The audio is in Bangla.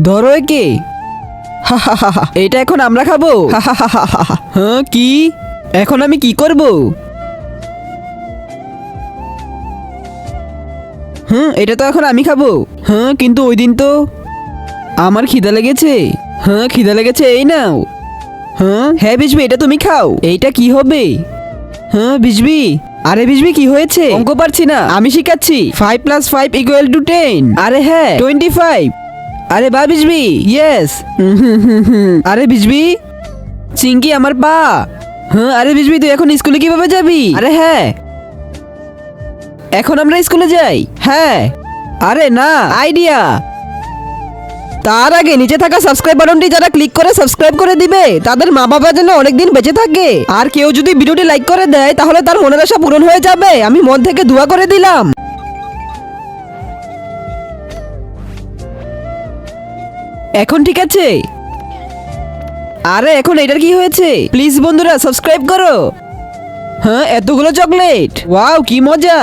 ধরো একে। এটা এখন আমরা খাবো। হ্যাঁ কি? এখন আমি কি করব? এটা তো এখন আমি খাবো। কিন্তু ওই দিন তো আমার খিদা লেগেছে। খিদা লেগেছে, এই নাও। হ্যাঁ বিজবি, এটা তুমি খাও। এইটা কি হবে? বিজবি, আরে বিজবি কি হয়েছে? অঙ্ক পারছি না, আমি শিখাচ্ছি। 5 + 5 = 10। আরে হ্যাঁ 25। আরে বা বিজবি, ইয়েস। আরে বিজবি, চিঙ্কি আমার পা। আরে বিজবি, তুই এখন স্কুলে কিভাবে যাবি? আরে হ্যাঁ, এখন আমরা স্কুলে যাই। হ্যাঁ, আরে না, আইডিয়া। তার আগে নিচে থাকা সাবস্ক্রাইব বাটনটি যারা ক্লিক করে সাবস্ক্রাইব করে দিবে, তাদের মা বাবা যেন অনেকদিন বেঁচে থাকে। আর কেউ যদি ভিডিওটি লাইক করে দেয়, তাহলে তার মনের আশা পূরণ হয়ে যাবে। আমি মন থেকে দোয়া করে দিলাম। এখন ঠিক আছে? আরে এখন এটার কি হয়েছে? প্লিজ বন্ধুরা সাবস্ক্রাইব করো। এতগুলো চকলেট, ওয়াও কি মজা।